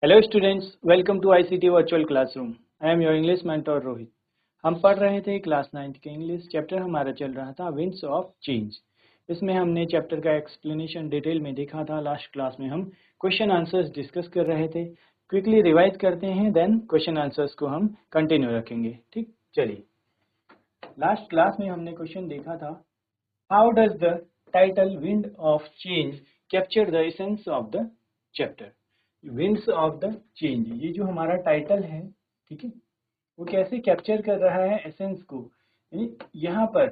Hello students, welcome to ICT virtual classroom. I am your English mentor Rohit. हम पढ़ रहे थे क्लास 9 के इंग्लिश चैप्टर। हमारा चल रहा था विंड्स ऑफ चेंज। इसमें हमने चैप्टर का एक्सप्लेनेशन डिटेल में देखा था। लास्ट क्लास में हम क्वेश्चन आंसर्स डिस्कस कर रहे थे। क्विकली रिवाइज करते हैं, देन क्वेश्चन आंसर्स को हम कंटिन्यू रखेंगे। ठीक, चलिए। लास्ट क्लास में हमने क्वेश्चन देखा था, how does the title wind of change capture the essence of the chapter. Winds of the change, ये जो हमारा टाइटल है, ठीक है, वो कैसे कैप्चर कर रहा है एसेंस को। यानी यहाँ पर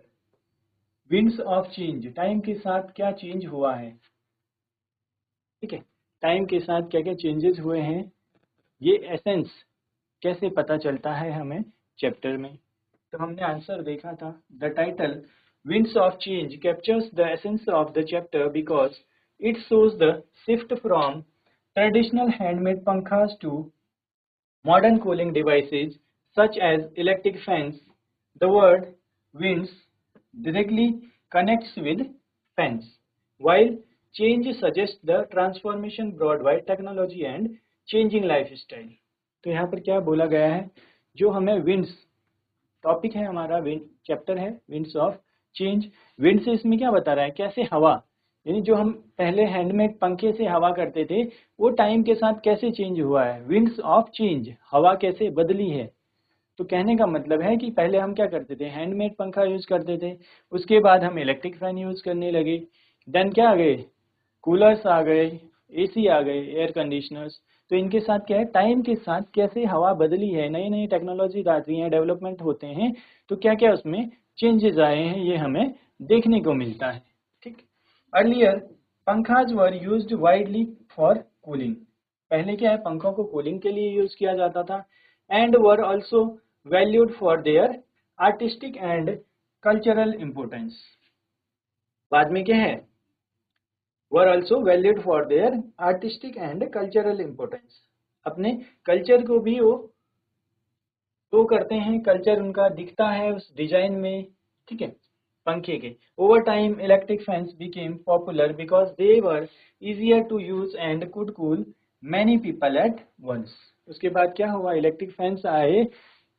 विंड्स ऑफ चेंज, टाइम के साथ क्या चेंज हुआ है, ठीक है, टाइम के साथ क्या क्या चेंजेस हुए हैं, ये एसेंस कैसे पता चलता है हमें चैप्टर में। तो हमने आंसर देखा था, the title winds of change captures the essence of the chapter because it shows the shift from traditional handmade pankhas to modern cooling devices such as electric fans. The word winds directly connects with fans, while change suggests the transformation brought by technology and changing lifestyle. तो यहाँ पर क्या बोला गया है, जो हमें winds topic है, हमारा विंड चैप्टर है विंड्स ऑफ चेंज। विंड से इसमें क्या बता रहा है, कैसे हवा, यानी जो हम पहले हैंडमेड पंखे से हवा करते थे वो टाइम के साथ कैसे चेंज हुआ है। विंड्स ऑफ चेंज, हवा कैसे बदली है। तो कहने का मतलब है कि पहले हम क्या करते थे, हैंडमेड पंखा यूज करते थे, उसके बाद हम इलेक्ट्रिक फैन यूज करने लगे, देन क्या आ गए, कूलर्स आ गए, एसी आ गए, एयर कंडीशनर्स। तो इनके साथ क्या है, टाइम के साथ कैसे हवा बदली है, नई नई टेक्नोलॉजी आती हैं, डेवलपमेंट होते हैं, तो क्या क्या उसमें चेंजेस आए हैं, ये हमें देखने को मिलता है। ठीक, earlier pankhas were used widely for cooling. पहले क्या है, पंखों को कूलिंग के लिए यूज किया जाता था, and were also valued for their artistic and cultural importance. बाद में क्या है, were also valued for their artistic and cultural importance. अपने कल्चर को भी वो तो करते हैं, कल्चर उनका दिखता है उस डिजाइन में, ठीक है, पंखे के। Over time electric fans became popular because they were easier to use and could cool many people at once. उसके बाद क्या हुआ, इलेक्ट्रिक फैंस आए,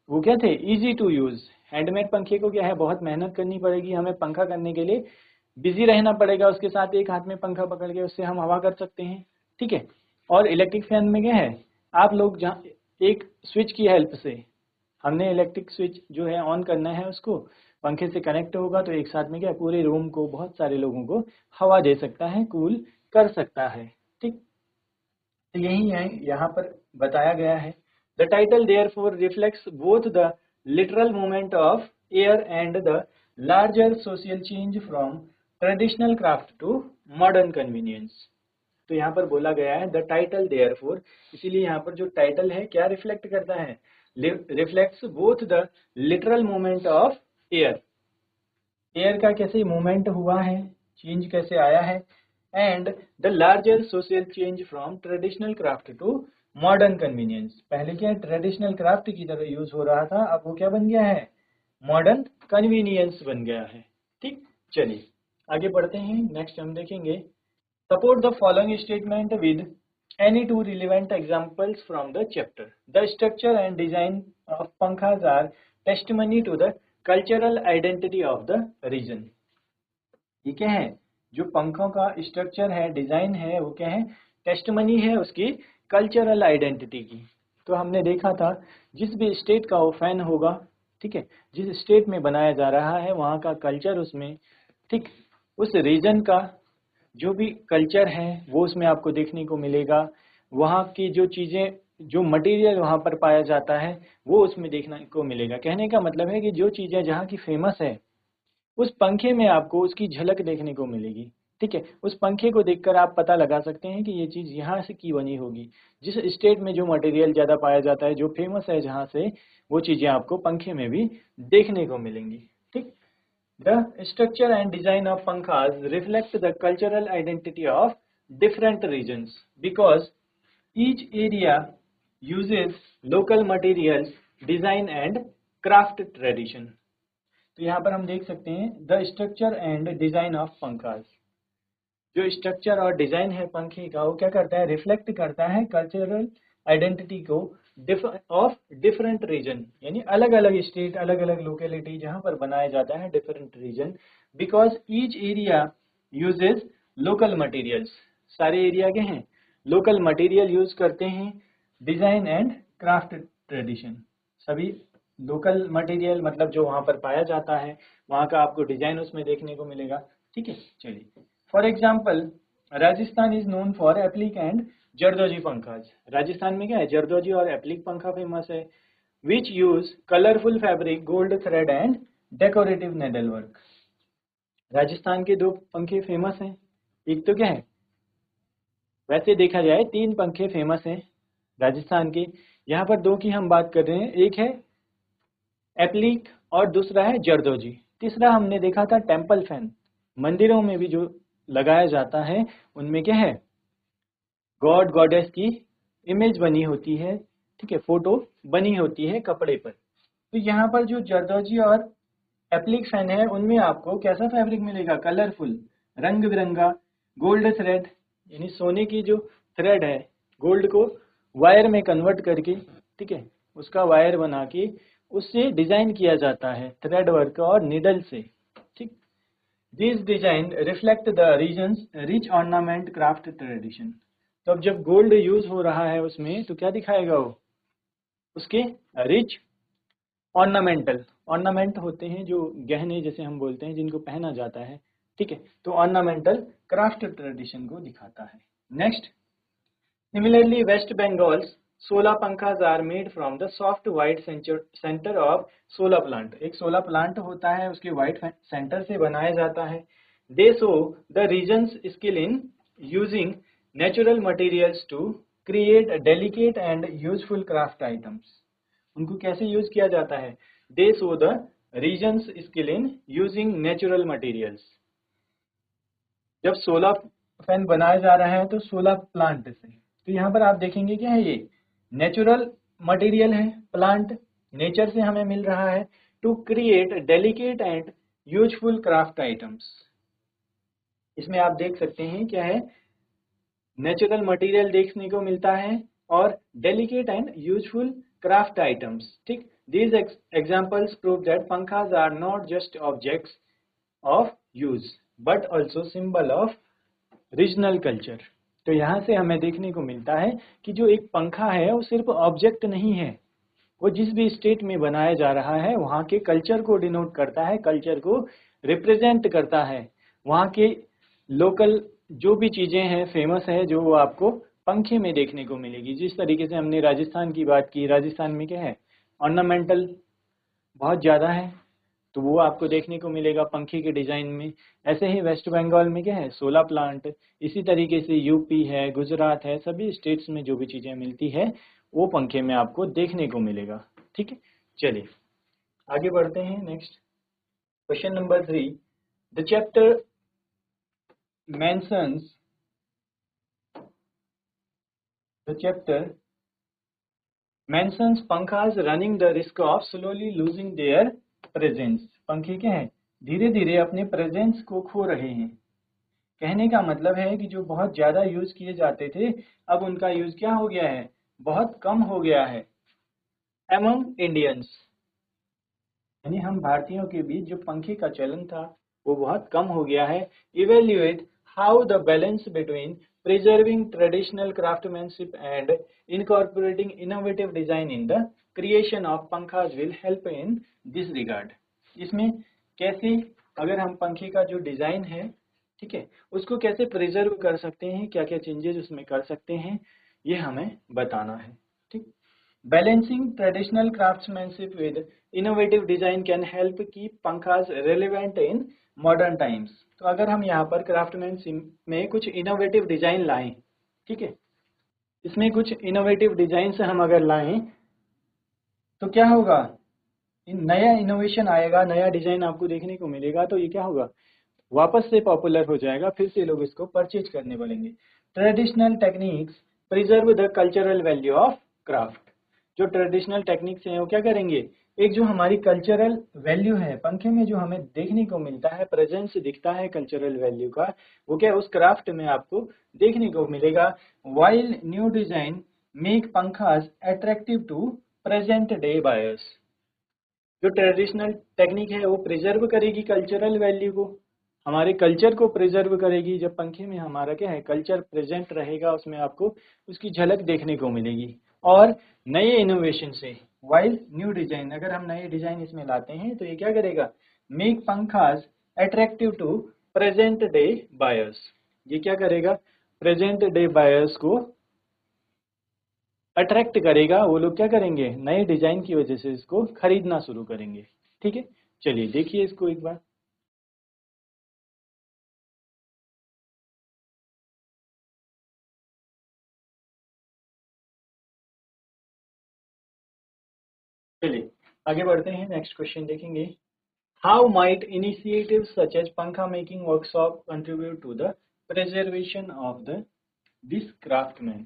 वो क्या थे, इजी टू यूज। हैंडमेड पंखे को क्या है, बहुत मेहनत करनी पड़ेगी हमें पंखा करने के लिए, बिजी रहना पड़ेगा, उसके साथ एक हाथ में पंखा पकड़ के उससे हम हवा कर सकते हैं, ठीक है। और इलेक्ट्रिक फैन में क्या है, आप लोग जहाँ एक स्विच की हेल्प से, हमने इलेक्ट्रिक स्विच जो है ऑन करना है, उसको पंखे से कनेक्ट होगा तो एक साथ में क्या पूरे रूम को, बहुत सारे लोगों को हवा दे सकता है, कूल कर सकता है। ठीक, तो यही है यहाँ पर बताया गया है। The title therefore reflects both the literal movement of air and the larger social change from traditional craft to modern convenience. तो यहाँ पर बोला गया है द टाइटल देयरफॉर, इसीलिए यहाँ पर जो टाइटल है क्या रिफ्लेक्ट करता है, reflects both the literal movement of air, air का कैसे मूवमेंट हुआ है, चेंज कैसे आया है, and the larger social change from traditional craft to modern convenience. पहले क्या ट्रेडिशनल क्राफ्ट की तरह यूज हो रहा था, अब वो क्या बन गया है, मॉडर्न कन्वीनियंस बन गया है। ठीक, चलिए आगे बढ़ते हैं। नेक्स्ट हम देखेंगे, support the following statement with any two relevant examples from the chapter. The structure and design of pankhas are testimony to the cultural identity of the region. ये क्या है, जो पंखों का स्ट्रक्चर है, डिजाइन है, वो क्या है, टेस्टमनी है उसकी कल्चरल आइडेंटिटी की। तो हमने देखा था, जिस भी स्टेट का वो फैन होगा, ठीक है, जिस स्टेट में बनाया जा रहा है वहाँ का कल्चर उसमें, ठीक, उस रीजन का जो भी कल्चर है वो उसमें आपको देखने को मिलेगा। वहाँ की जो चीज़ें, जो मटेरियल वहाँ पर पाया जाता है वो उसमें देखने को मिलेगा। कहने का मतलब है कि जो चीज़ें जहाँ की फेमस है उस पंखे में आपको उसकी झलक देखने को मिलेगी, ठीक है। उस पंखे को देखकर आप पता लगा सकते हैं कि ये चीज़ यहाँ से की बनी होगी। जिस स्टेट में जो मटेरियल ज़्यादा पाया जाता है, जो फेमस है जहाँ से, वो चीज़ें आपको पंखे में भी देखने को मिलेंगी। ठीक, the structure and design of pankhas reflect the cultural identity of different regions because each area uses local materials, design and craft tradition. तो यहाँ पर हम देख सकते हैं the structure and design of pankhas, जो स्ट्रक्चर और डिजाइन है पंखे का, वो क्या करता है, रिफ्लेक्ट करता है कल्चरल आइडेंटिटी को ऑफ डिफरेंट रीजन, यानी अलग अलग स्टेट, अलग अलग लोकेलिटी जहां पर बनाया जाता है different region, because each area uses local materials. सारे एरिया के हैं लोकल मटेरियल यूज करते हैं, डिजाइन एंड क्राफ्ट ट्रेडिशन, सभी लोकल मटेरियल मतलब जो वहां पर पाया जाता है वहां का आपको डिजाइन उसमें देखने को मिलेगा। ठीक है, चलिए for example Rajasthan is known for applique and zardozi pankhas. Rajasthan में क्या है, जरदोजी और एप्लिक पंखा फेमस है। Which use colourful fabric, gold thread and decorative needle work. Rajasthan के दो पंखे फेमस हैं, एक तो क्या है, वैसे देखा जाए तीन पंखे फेमस हैं राजस्थान के, यहाँ पर दो की हम बात कर रहे हैं, एक है एप्लिक और दूसरा है जरदोजी। तीसरा हमने देखा था टेम्पल फैन, मंदिरों में भी जो लगाया जाता है उनमें क्या है, गॉड गॉडेस की इमेज बनी होती है, ठीक है, फोटो बनी होती है कपड़े पर। तो यहाँ पर जो जरदोजी और एप्लिक फैन है उनमें आपको कैसा फैब्रिक मिलेगा, कलरफुल, रंग बिरंगा, गोल्ड थ्रेड, यानी सोने की जो थ्रेड है गोल्ड को वायर में कन्वर्ट करके, ठीक है, उसका वायर बना के उससे डिजाइन किया जाता है थ्रेड वर्क और निडल से। ठीक, this design reflect the region's rich ornament craft tradition. तो अब जब गोल्ड यूज हो रहा है उसमें तो क्या दिखाएगा वो, उसके रिच ऑर्नामेंटल, ऑर्नामेंट होते हैं जो गहने जैसे हम बोलते हैं जिनको पहना जाता है, ठीक है, तो ऑर्नामेंटल क्राफ्ट ट्रेडिशन को दिखाता है। Next, similarly West Bengal's solar pankhas are made from the soft white centre of solar plant. एक सोलर प्लांट होता है उसके व्हाइट सेंटर से बनाया जाता है। They show the region's skill in using natural materials to create delicate and useful craft items. उनको कैसे यूज किया जाता है, they show the region's skill in using natural materials. जब सोलर फैन बनाया जा रहा है तो सोलर प्लांट से, तो यहाँ पर आप देखेंगे क्या है, ये नेचुरल मटेरियल है, प्लांट नेचर से हमें मिल रहा है, to create delicate and useful craft items. इसमें आप देख सकते हैं क्या है, नेचुरल मटेरियल देखने को मिलता है और delicate and useful craft items. ठीक, these examples prove that pankhas are not just objects of use but also symbol of regional culture. तो यहाँ से हमें देखने को मिलता है कि जो एक पंखा है वो सिर्फ ऑब्जेक्ट नहीं है, वो जिस भी स्टेट में बनाया जा रहा है वहाँ के कल्चर को डिनोट करता है, कल्चर को रिप्रेजेंट करता है। वहाँ के लोकल जो भी चीज़ें हैं फेमस है जो वो आपको पंखे में देखने को मिलेगी। जिस तरीके से हमने राजस्थान की बात की, राजस्थान में क्या है, ऑर्नामेंटल बहुत ज़्यादा है तो वो आपको देखने को मिलेगा पंखे के डिज़ाइन में। ऐसे ही वेस्ट बंगाल में क्या है, सोलर प्लांट, इसी तरीके से यूपी है, गुजरात है, सभी स्टेट्स में जो भी चीज़ें मिलती है वो पंखे में आपको देखने को मिलेगा। ठीक है, चलिए आगे बढ़ते हैं। Next question number 3, the chapter mentions pankhas running the risk of slowly losing their presence. पंखे क्या है, धीरे धीरे अपने प्रेजेंस को खो रहे हैं। कहने का मतलब है कि जो बहुत ज़्यादा यूज़ किए जाते थे अब उनका यूज़ क्या हो गया है, बहुत कम हो गया है। एमंग इंडियंस, यानी हम भारतीयों के बीच जो पंखे का चलन था वो बहुत कम हो गया है। Evaluate how the balance between preserving traditional craftsmanship and incorporating innovative design in the creation of पंखास will help in this regard। इसमें कैसे, अगर हम पंखे का जो डिज़ाइन है, ठीक है, उसको कैसे प्रिजर्व कर सकते हैं, क्या क्या चेंजेस उसमें कर सकते हैं, ये हमें बताना है। ठीक, balancing traditional craftsmanship with innovative design can help keep pankhas relevant in modern times. तो अगर हम यहाँ पर क्राफ्टमैनशिप में कुछ इनोवेटिव डिजाइन लाएं, ठीक है, इसमें कुछ इनोवेटिव डिजाइन से हम अगर लाएं तो क्या होगा, नया इनोवेशन आएगा, नया डिजाइन आपको देखने को मिलेगा, तो ये क्या होगा, वापस से पॉपुलर हो जाएगा, फिर से लोग इसको परचेज करने पड़ेंगे। Traditional techniques preserve the cultural value of craft. जो ट्रेडिशनल टेक्निक्स हैं वो क्या करेंगे, एक जो हमारी कल्चरल वैल्यू है पंखे में जो हमें देखने को मिलता है, प्रेजेंस दिखता है कल्चरल वैल्यू का, वो क्या उस क्राफ्ट में आपको देखने को मिलेगा। While new design make pankhas attractive to present day buyers. जो ट्रेडिशनल टेक्निक है वो प्रिजर्व करेगी कल्चरल वैल्यू को, हमारे कल्चर को प्रिजर्व करेगी। जब पंखे में हमारा क्या है, कल्चर प्रेजेंट रहेगा, उसमें आपको उसकी झलक देखने को मिलेगी। और नए इनोवेशन से, वाइल न्यू डिजाइन, अगर हम नए डिजाइन इसमें लाते हैं तो ये क्या करेगा, make pankhas attractive to present day buyers. ये क्या करेगा, प्रेजेंट डे बायर्स को अट्रैक्ट करेगा। वो लोग क्या करेंगे, नए डिजाइन की वजह से इसको खरीदना शुरू करेंगे। ठीक है, चलिए देखिए इसको एक बार। चलिए आगे बढ़ते हैं, नेक्स्ट क्वेश्चन देखेंगे। How might initiative such as pankha making workshop contribute to the preservation of the this craftsman.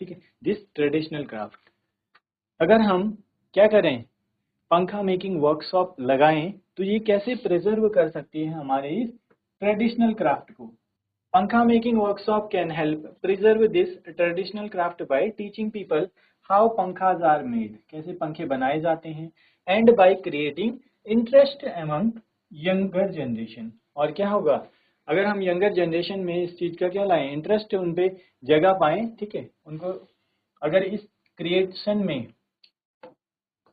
ठीक है, दिस ट्रेडिशनल क्राफ्ट। अगर हम क्या करें, पंखा मेकिंग वर्कशॉप लगाएं तो ये कैसे प्रिजर्व कर सकती है हमारे इस ट्रेडिशनल क्राफ्ट को। Pankha making workshop can help preserve this traditional craft by teaching people how pankhas are made, कैसे पंखे बनाए जाते हैं, and by creating interest among younger generation। और क्या होगा, अगर हम यंगर जनरेशन में इस चीज का क्या लाएं, इंटरेस्ट उन पे जगह पाएं। ठीक है, उनको अगर इस क्रिएशन में,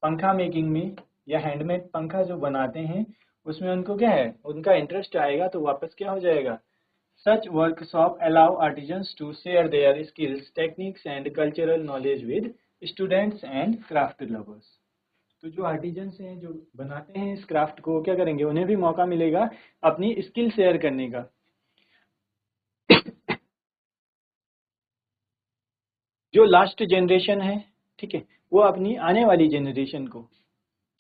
पंखा मेकिंग में या हैंडमेड पंखा जो बनाते हैं उसमें उनको क्या है, उनका इंटरेस्ट आएगा तो वापस क्या हो जाएगा। Such workshop allow artisans to share their skills, techniques and cultural knowledge with students and craft lovers। तो जो आर्टिजन्स हैं, जो बनाते हैं इस क्राफ्ट को, क्या करेंगे, उन्हें भी मौका मिलेगा अपनी स्किल शेयर करने का। जो लास्ट जनरेशन है, ठीक है, वो अपनी आने वाली जनरेशन को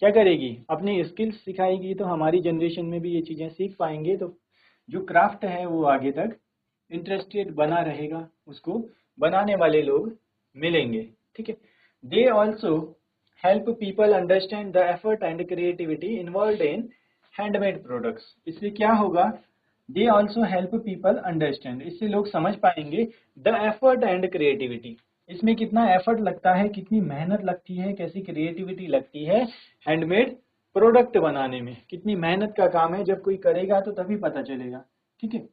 क्या करेगी, अपनी स्किल्स सिखाएगी। तो हमारी जनरेशन में भी ये चीज़ें सीख पाएंगे, तो जो क्राफ्ट है वो आगे तक इंटरेस्टेड बना रहेगा, उसको बनाने वाले लोग मिलेंगे। ठीक है, they also help people understand the effort and creativity involve in handmade products. इससे क्या होगा, they also help people understand, इससे लोग समझ पाएंगे द एफर्ट एंड क्रिएटिविटी, इसमें कितना एफर्ट लगता है, कितनी मेहनत लगती है, कैसी क्रिएटिविटी लगती है हैंडमेड प्रोडक्ट बनाने में, कितनी मेहनत का काम है। जब कोई करेगा तो तभी पता चलेगा। ठीक है,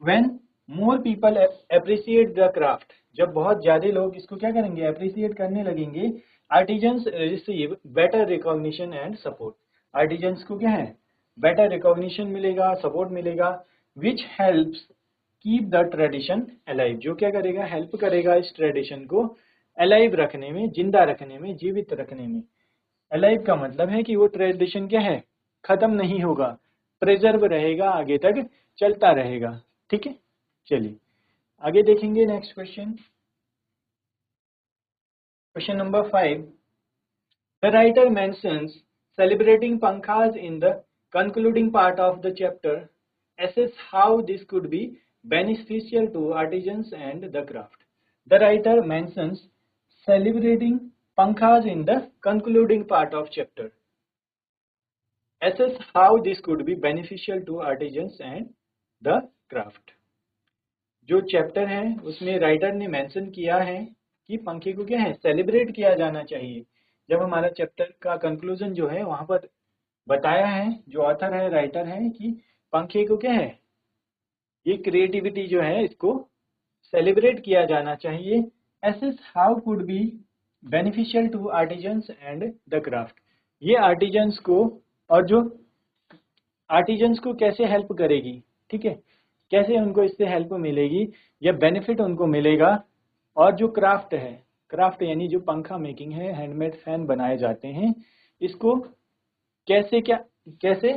When more people appreciate the craft, जब बहुत ज्यादा लोग इसको क्या करेंगे, अप्रिसिएट करने लगेंगे, artisans receive better recognition and support. Artisans को क्या है, बेटर रिकॉग्निशन मिलेगा, सपोर्ट मिलेगा, which helps keep the tradition alive, जो क्या करेगा, हेल्प करेगा इस ट्रेडिशन को अलाइव रखने में, जिंदा रखने में, जीवित रखने में। अलाइव का मतलब है कि वो ट्रेडिशन क्या है, खत्म नहीं होगा, प्रिजर्व रहेगा, आगे तक चलता रहेगा। ठीक है, चलिए आगे देखेंगे next question. Question number 5, the writer mentions celebrating pankhas in the concluding part of the chapter, assess how this could be beneficial to artisans and the craft। The writer mentions celebrating pankhas in the concluding part of chapter, assess how this could be beneficial to artisans and the craft। जो chapter है उसमें writer ने mention किया है कि पंखे को क्या है, सेलिब्रेट किया जाना चाहिए। जब हमारा चैप्टर का कंक्लूजन जो है वहां पर बताया है, जो ऑथर है, राइटर है, कि पंखे को क्या है, ये क्रिएटिविटी जो है इसको सेलिब्रेट किया जाना चाहिए। Assess how could be beneficial to artisans and the craft, ये आर्टिजन्स को और जो आर्टिजन्स को कैसे हेल्प करेगी। ठीक है, कैसे उनको इससे हेल्प मिलेगी या बेनिफिट उनको मिलेगा। और जो क्राफ्ट है, क्राफ्ट यानी जो पंखा मेकिंग है, हैंडमेड फैन बनाए जाते हैं, इसको कैसे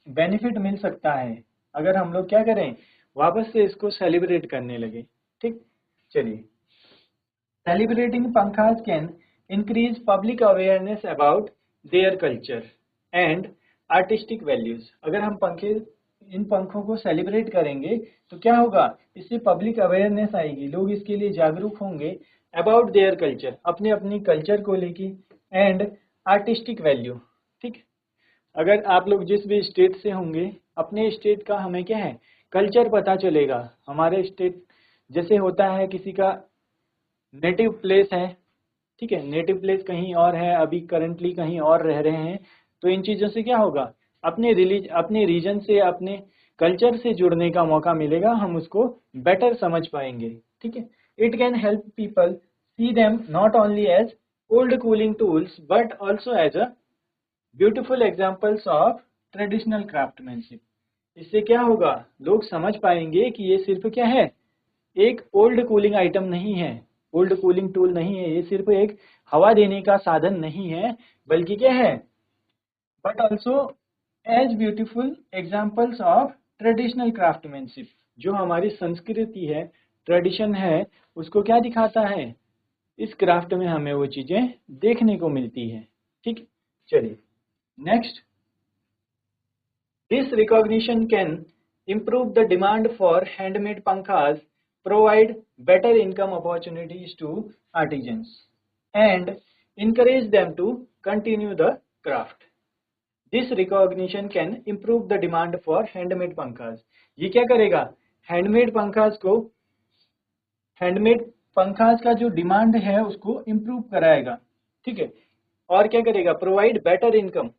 बेनिफिट मिल सकता है अगर हम लोग क्या करें, वापस से इसको सेलिब्रेट करने लगे। ठीक, चलिए, celebrating pankhas can increase public awareness about their culture and artistic values. अगर हम इन पंखों को सेलिब्रेट करेंगे तो क्या होगा, इससे पब्लिक अवेयरनेस आएगी, लोग इसके लिए जागरूक होंगे अबाउट देयर कल्चर, अपने अपनी कल्चर को लेके, एंड आर्टिस्टिक वैल्यू। ठीक, अगर आप लोग जिस भी स्टेट से होंगे, अपने स्टेट का हमें क्या है, कल्चर पता चलेगा। हमारे स्टेट जैसे होता है, किसी का नेटिव प्लेस है, ठीक है, नेटिव प्लेस कहीं और है, अभी करंटली कहीं और रह रहे हैं, तो इन चीज़ों से क्या होगा, अपने रीजन से, अपने कल्चर से जुड़ने का मौका मिलेगा, हम उसको बेटर समझ पाएंगे, ठीक है। It can help people see them not only as old cooling tools but also as a beautiful examples of traditional craftsmanship. इससे क्या होगा, लोग समझ पाएंगे कि ये सिर्फ क्या है, एक ओल्ड कूलिंग आइटम नहीं है, ओल्ड कूलिंग टूल नहीं है, ये सिर्फ एक हवा देने का साधन नहीं है, बल्कि क्या है, but also as beautiful examples of traditional craftsmanship. जो हमारी संस्कृति है, ट्रेडिशन है, उसको क्या दिखाता है, इस क्राफ्ट में हमें वो चीजें देखने को मिलती है, ठीक। चलिए next, this recognition can improve the demand for handmade pankhas, provide better income opportunities to artisans, and encourage them to continue the craft. This recognition can improve the demand for handmade pankhas. ये क्या करेगा, handmade पंखास को, handmade पंखास का जो demand है उसको improve कराएगा, ठीक है। और क्या करेगा, प्रोवाइड बेटर इनकम,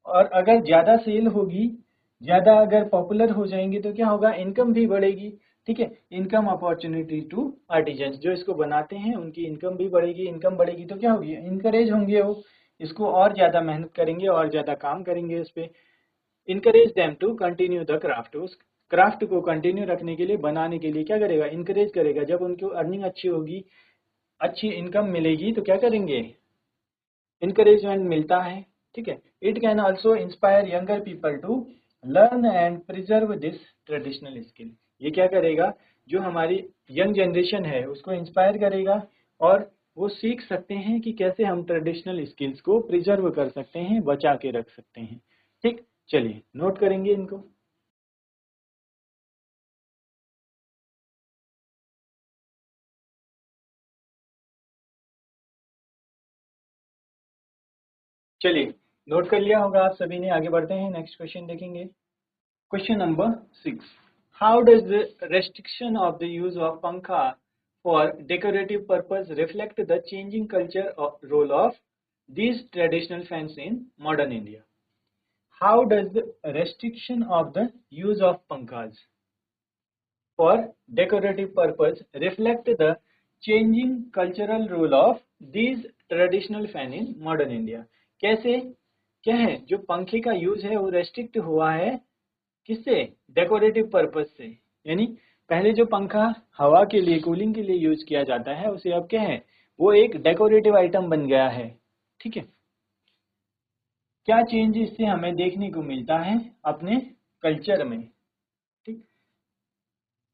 और अगर ज़्यादा सेल होगी, ज़्यादा अगर पॉपुलर हो जाएंगे तो क्या होगा, इनकम भी बढ़ेगी, ठीक है। इनकम अपॉर्चुनिटी टू आर्टिजन्स, जो इसको बनाते हैं उनकी इनकम भी बढ़ेगी, इनकम बढ़ेगी तो क्या होगी, इनकरेज होंगे वो, इसको और ज़्यादा मेहनत करेंगे और ज़्यादा काम करेंगे इस पर। Encourage them to continue the craft, उस क्राफ्ट को कंटिन्यू रखने के लिए, बनाने के लिए क्या करेगा, इनकरेज करेगा। जब उनको अर्निंग अच्छी होगी, अच्छी इनकम मिलेगी तो क्या करेंगे, इनकरेजमेंट मिलता है, ठीक है। It can also inspire younger people to learn and preserve this traditional skill. ये क्या करेगा, जो हमारी यंग जनरेशन है उसको इंस्पायर करेगा, और वो सीख सकते हैं कि कैसे हम ट्रेडिशनल स्किल्स को प्रिजर्व कर सकते हैं, बचा के रख सकते हैं, ठीक। चलिए नोट करेंगे इनको। चलिए नोट कर लिया होगा आप सभी ने, आगे बढ़ते हैं, नेक्स्ट क्वेश्चन देखेंगे। Question number 6. How does the restriction of the use of pankha for decorative purpose reflect the changing culture role of these traditional fans in modern India? How does the restriction of the use of pankhas for decorative purpose reflect the changing cultural role of these traditional fan in modern India? कैसे, क्या है, जो पंखे का use है वो restrict हुआ है, किससे, डेकोरेटिव पर्पज से। यानी पहले जो पंखा हवा के लिए, कूलिंग के लिए यूज किया जाता है, उसे अब क्या है, वो एक डेकोरेटिव आइटम बन गया है, ठीक है। क्या चेंज इससे हमें देखने को मिलता है अपने कल्चर में, ठीक।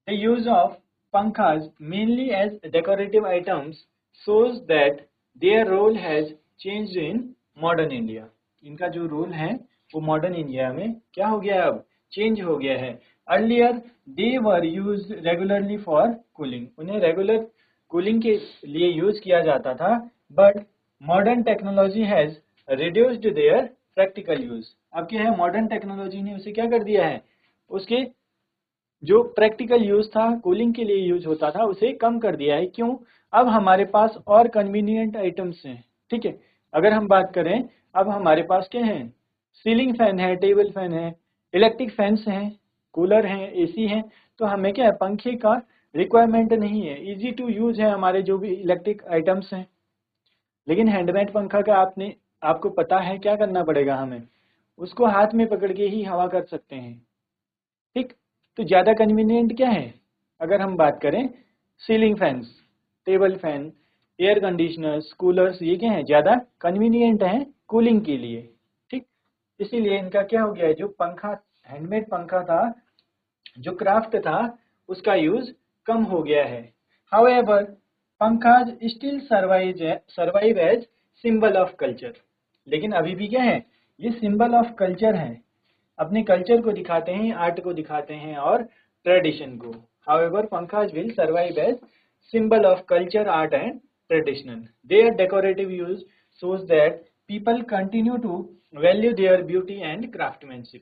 The use of pankhas mainly as decorative items shows that their role has changed in modern India. इनका जो रोल है वो मॉडर्न इंडिया में क्या हो गया है, अब चेंज हो गया है। Earlier they were use regularly for cooling, उन्हें रेगुलर कूलिंग के लिए यूज किया जाता था, but modern technology has reduced their practical use. अब क्या है, मॉडर्न टेक्नोलॉजी ने उसे क्या कर दिया है, उसके जो प्रैक्टिकल यूज था, कूलिंग के लिए यूज होता था, उसे कम कर दिया है। क्यों, अब हमारे पास और कन्वीनियंट आइटम्स हैं, ठीक है। अगर हम बात करें, अब हमारे पास क्या है, सीलिंग फैन है, टेबल फैन है, इलेक्ट्रिक फैंस हैं, कूलर हैं, एसी हैं, तो हमें क्या है, पंखे का रिक्वायरमेंट नहीं है, इजी टू यूज है हमारे जो भी इलेक्ट्रिक आइटम्स हैं। लेकिन हैंडमेड पंखा का आपको पता है क्या करना पड़ेगा हमें, उसको हाथ में पकड़ के ही हवा कर सकते हैं, ठीक। तो ज़्यादा कन्वीनियंट क्या है, अगर हम बात करें, ceiling fans, table fan, air conditioners, coolers, ये क्या है, ज़्यादा कन्वीनियंट हैं कूलिंग के लिए, ठीक। इसीलिए इनका क्या हो गया है, जो पंखा, हैंडमेड पंखा था, जो क्राफ्ट था, उसका यूज कम हो गया है। However pankhas still survive as symbol of culture. लेकिन अभी भी क्या है, ये सिंबल ऑफ कल्चर है, अपने कल्चर को दिखाते हैं, आर्ट को दिखाते हैं और ट्रेडिशन को। However pankhas will survive as symbol of culture, art and traditional. Their decorative use shows that people continue to value their beauty and craftsmanship.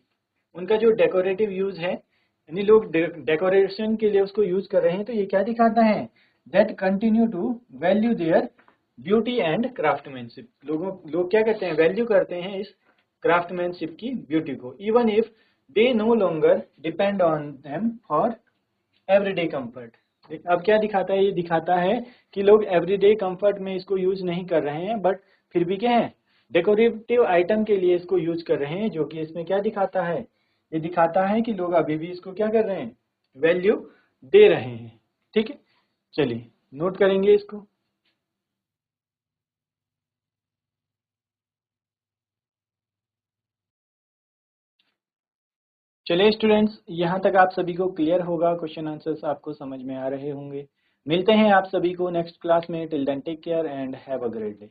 उनका जो डेकोरेटिव यूज है, यानी लोग डेकोरेशन के लिए उसको यूज कर रहे हैं, तो ये क्या दिखाता है, that continue to value their beauty and craftsmanship. लोग क्या करते हैं, वैल्यू करते हैं इस क्राफ्टमैनशिप की ब्यूटी को, even if they no longer depend on them for everyday comfort. अब क्या दिखाता है, ये दिखाता है कि लोग एवरीडे कंफर्ट में इसको यूज नहीं कर रहे हैं, बट फिर भी क्या है, डेकोरेटिव आइटम के लिए इसको यूज कर रहे हैं, जो कि इसमें क्या दिखाता है, ये दिखाता है कि लोग अभी भी इसको क्या कर रहे हैं, वैल्यू दे रहे हैं। ठीक है, चलिए नोट करेंगे इसको। चलिए स्टूडेंट्स, यहाँ तक आप सभी को क्लियर होगा, क्वेश्चन आंसर्स आपको समझ में आ रहे होंगे। मिलते हैं आप सभी को नेक्स्ट क्लास में। Till then take care and have a great day.